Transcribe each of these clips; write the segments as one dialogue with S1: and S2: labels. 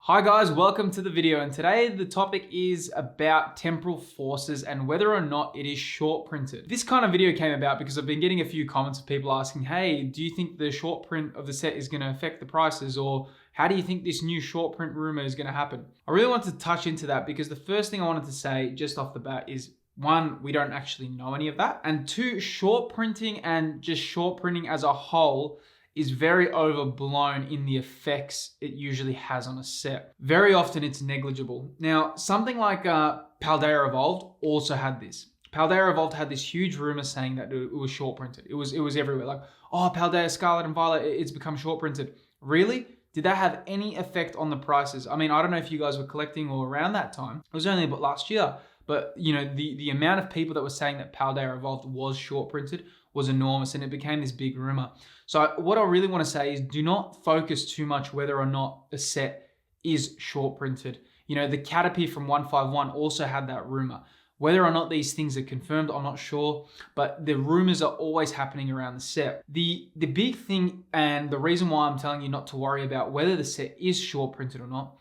S1: Hi guys, welcome to the video, and today the topic is about temporal forces and whether or not it is short printed. This kind of video came about because I've been getting a few comments of people asking, hey, do you think the short print of the set is going to affect the prices, or how do you think this new short print rumor is going to happen? I really want to touch into that because the first thing I wanted to say just off the bat is, one, we don't actually know any of that, and two, short printing and just short printing as a whole is very overblown in the effects it usually has on a set. Very often it's negligible. Now, something like Paldea Evolved also had this. Paldea Evolved had this huge rumor saying that it was short printed. It was everywhere. Like, oh, Paldea Scarlet and Violet, it's become short printed. Really? Did that have any effect on the prices? I mean, I don't know if you guys were collecting or around that time. It was only about last year. But you know, the amount of people that were saying that Paldea Evolved was short printed was enormous, and it became this big rumor. So what I really want to say is, do not focus too much whether or not a set is short printed. You know, the Caterpie from 151 also had that rumor. Whether or not these things are confirmed, I'm not sure, but the rumors are always happening around the set. The big thing, and the reason why I'm telling you not to worry about whether the set is short printed or not,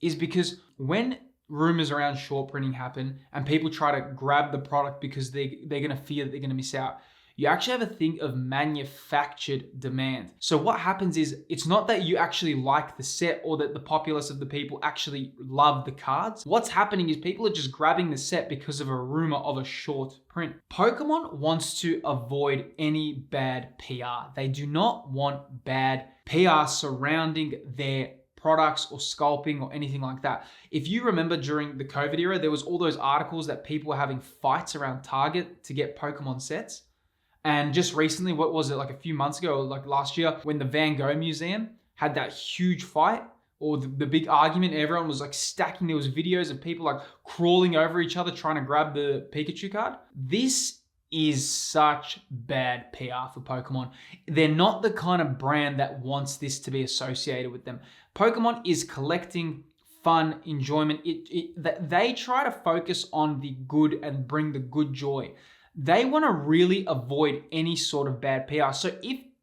S1: is because when rumors around short printing happen and people try to grab the product because they're going to fear that they're going to miss out, you actually have a thing of manufactured demand. So what happens is, it's not that you actually like the set or that the populace of the people actually love the cards. What's happening is people are just grabbing the set because of a rumor of a short print. Pokemon wants to avoid any bad PR. They do not want bad PR surrounding their products or scalping or anything like that. If you remember, during the COVID era, there was all those articles that people were having fights around Target to get Pokemon sets. And just recently, what was it, like a few months ago, or like last year, when the Van Gogh Museum had that huge fight, or the big argument, everyone was like stacking, there was videos of people like crawling over each other trying to grab the Pikachu card. This is such bad PR for Pokemon. They're not the kind of brand that wants this to be associated with them. Pokemon is collecting fun, enjoyment. They try to focus on the good and bring the good joy. They want to really avoid any sort of bad PR. So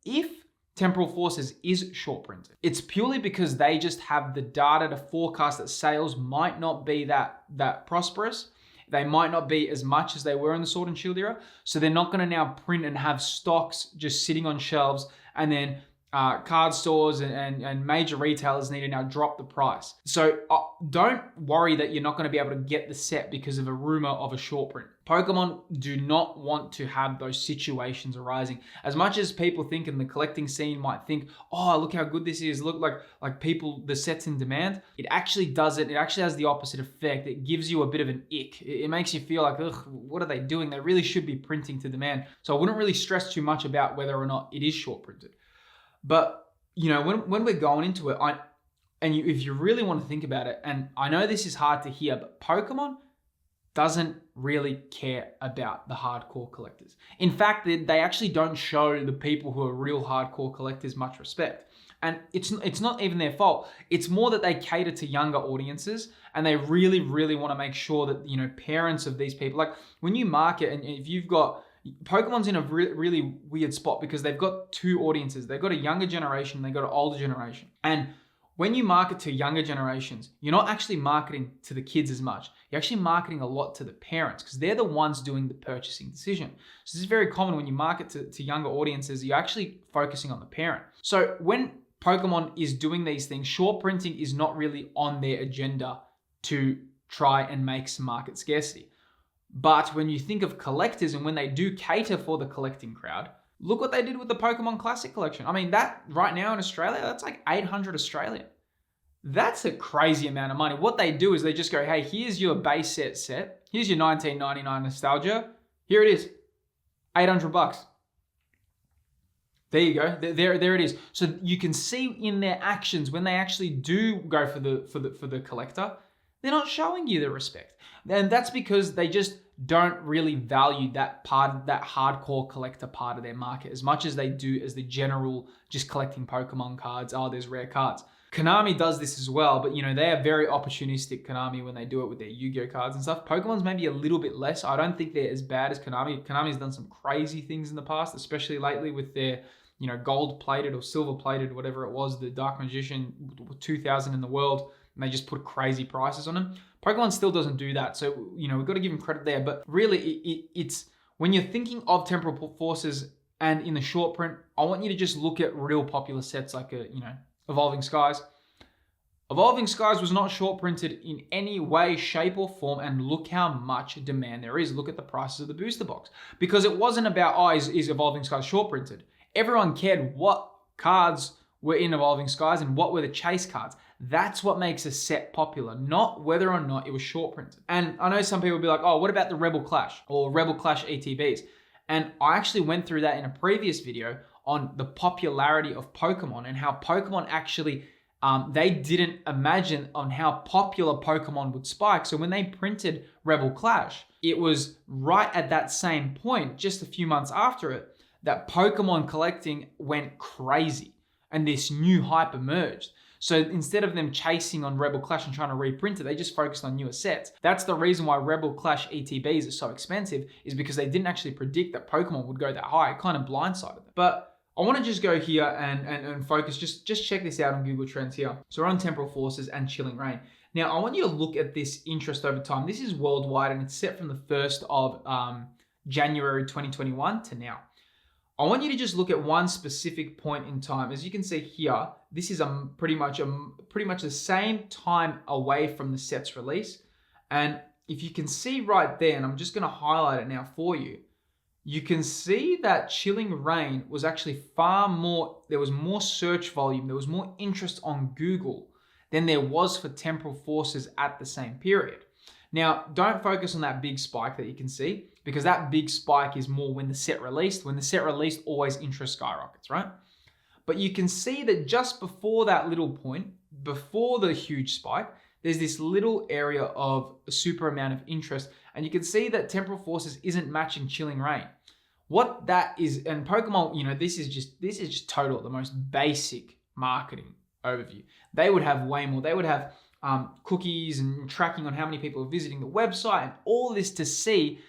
S1: if Temporal Forces is short printed, it's purely because they just have the data to forecast that sales might not be that prosperous. They might not be as much as they were in the Sword and Shield era. So they're not going to now print and have stocks just sitting on shelves, and then card stores and major retailers need to now drop the price. So don't worry that you're not going to be able to get the set because of a rumor of a short print. Pokemon do not want to have those situations arising. As much as people think in the collecting scene might think, oh, look how good this is, look like people, the set's in demand, it actually doesn't. It actually has the opposite effect. It gives you a bit of an ick. It makes you feel like, ugh, what are they doing? They really should be printing to demand. So I wouldn't really stress too much about whether or not it is short printed. But, you know, when we're going into it, if you really want to think about it, and I know this is hard to hear, but Pokemon doesn't really care about the hardcore collectors. In fact, they actually don't show the people who are real hardcore collectors much respect. And it's not even their fault. It's more that they cater to younger audiences, and they really, really want to make sure that, you know, parents of these people, like when you market, and if you've got, Pokemon's in a really weird spot because they've got two audiences. They've got a younger generation, they've got an older generation. And when you market to younger generations, you're not actually marketing to the kids as much. You're actually marketing a lot to the parents because they're the ones doing the purchasing decision. So this is very common when you market to younger audiences, you're actually focusing on the parent. So when Pokemon is doing these things, short printing is not really on their agenda to try and make some market scarcity. But when you think of collectors and when they do cater for the collecting crowd, look what they did with the Pokemon Classic Collection. I mean, that right now in Australia, that's like 800 Australian. That's a crazy amount of money. What they do is they just go, hey, here's your base set. Here's your 1999 nostalgia. Here it is, 800 bucks. There you go. There it is. So you can see in their actions when they actually do go for the collector, they're not showing you the respect. And that's because they just don't really value that part, that hardcore collector part of their market as much as they do as the general just collecting Pokemon cards. Oh, there's rare cards. Konami does this as well, but you know, they are very opportunistic, Konami, when they do it with their Yu-Gi-Oh cards and stuff. Pokemon's maybe a little bit less. I don't think they're as bad as Konami. Konami's done some crazy things in the past, especially lately with their, you know, gold plated or silver plated, whatever it was, the Dark Magician 2000 in the world. and they just put crazy prices on them. Pokemon still doesn't do that. So, we've got to give them credit there. But really, it's when you're thinking of Temporal Forces and in the short print, I want you to just look at real popular sets like, Evolving Skies. Evolving Skies was not short printed in any way, shape, or form, and look how much demand there is. Look at the prices of the booster box. Because it wasn't about, is Evolving Skies short printed? Everyone cared what cards were in Evolving Skies and what were the chase cards. That's what makes a set popular, not whether or not it was short printed. And I know some people will be like, what about the Rebel Clash or Rebel Clash ETBs? And I actually went through that in a previous video on the popularity of Pokemon and how Pokemon actually, they didn't imagine on how popular Pokemon would spike. So when they printed Rebel Clash, it was right at that same point, just a few months after it, that Pokemon collecting went crazy and this new hype emerged. So instead of them chasing on Rebel Clash and trying to reprint it, they just focused on newer sets. That's the reason why Rebel Clash ETBs are so expensive, is because they didn't actually predict that Pokemon would go that high. It kind of blindsided them. But I want to just go here and focus, just check this out on Google Trends here. So we're on Temporal Forces and Chilling Reign. Now, I want you to look at this interest over time. This is worldwide and it's set from the 1st of January 2021 to now. I want you to just look at one specific point in time. As you can see here, this is pretty much the same time away from the set's release. And if you can see right there, and I'm just going to highlight it now for you, you can see that Chilling Reign was actually there was more search volume, there was more interest on Google than there was for Temporal Forces at the same period. Now, don't focus on that big spike that you can see, because that big spike is more when the set released. When the set released, always interest skyrockets, right? But you can see that just before that little point, before the huge spike, there's this little area of a super amount of interest. And you can see that Temporal Forces isn't matching Chilling Reign. What that is, and Pokemon, this is just total, the most basic marketing overview. They would have way more. They would have cookies and tracking on how many people are visiting the website and all this to see.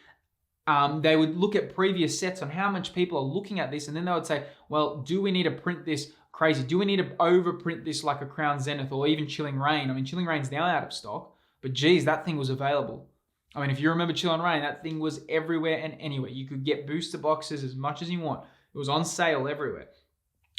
S1: They would look at previous sets on how much people are looking at this, and then they would say, well, do we need to print this crazy? Do we need to overprint this like a Crown Zenith or even Chilling Reign? I mean, Chilling Reign's now out of stock, but geez, that thing was available. I mean, if you remember Chilling Reign, that thing was everywhere and anywhere. You could get booster boxes as much as you want. It was on sale everywhere.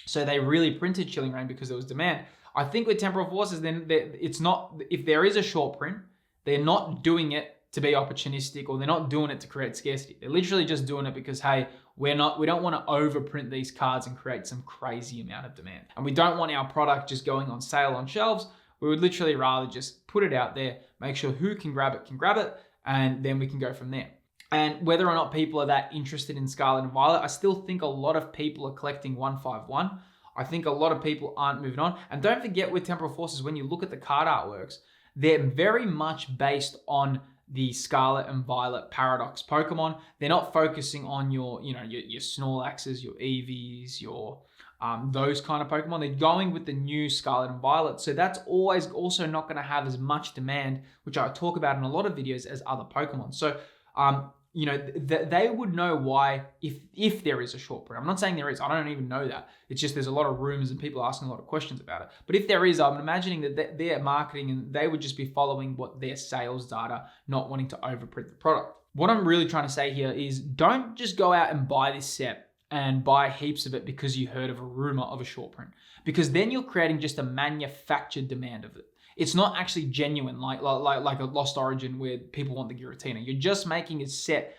S1: So they really printed Chilling Reign because there was demand. I think with Temporal Forces, then it's not, if there is a short print, they're not doing it to be opportunistic, or they're not doing it to create scarcity. They're literally just doing it because, hey, we don't want to overprint these cards and create some crazy amount of demand. And we don't want our product just going on sale on shelves. We would literally rather just put it out there, make sure who can grab it, and then we can go from there. And whether or not people are that interested in Scarlet and Violet, I still think a lot of people are collecting 151. I think a lot of people aren't moving on. And don't forget with Temporal Forces, when you look at the card artworks, they're very much based on the Scarlet and Violet Paradox Pokemon. They're not focusing on your Snorlaxes, your Eevees, your those kind of Pokemon. They're going with the new Scarlet and Violet. So that's always also not going to have as much demand, which I talk about in a lot of videos, as other Pokemon. So, they would know why if there is a short print. I'm not saying there is. I don't even know that. It's just there's a lot of rumors and people asking a lot of questions about it. But if there is, I'm imagining that their marketing, and they would just be following what their sales data, not wanting to overprint the product. What I'm really trying to say here is don't just go out and buy this set and buy heaps of it because you heard of a rumor of a short print, because then you're creating just a manufactured demand of it. It's not actually genuine, like a Lost Origin where people want the Giratina. You're just making it set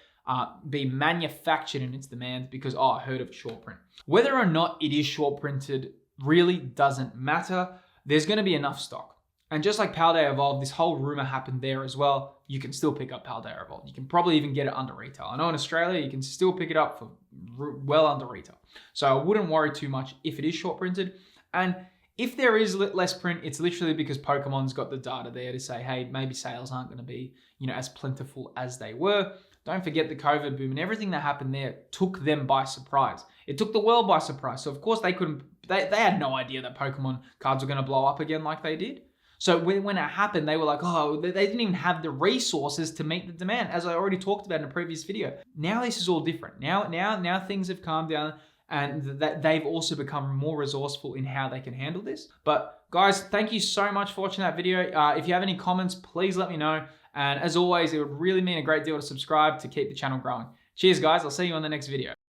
S1: be manufactured in its demand because, I heard of a short print. Whether or not it is short printed really doesn't matter. There's going to be enough stock. And just like Paldea Evolved, this whole rumor happened there as well. You can still pick up Paldea Evolved. You can probably even get it under retail. I know in Australia, you can still pick it up for well under retail. So I wouldn't worry too much if it is short printed. And if there is less print, it's literally because Pokemon's got the data there to say, hey, maybe sales aren't going to be, as plentiful as they were. Don't forget the COVID boom and everything that happened there took them by surprise. It took the world by surprise. So of course they had no idea that Pokemon cards were going to blow up again like they did. So when it happened, they were like, they didn't even have the resources to meet the demand, as I already talked about in a previous video. Now this is all different. Now things have calmed down, and that they've also become more resourceful in how they can handle this. But Guys, thank you so much for watching that video. If you have any comments, please let me know. And as always, it would really mean a great deal to subscribe to keep the channel growing. Cheers, guys. I'll see you on the next video.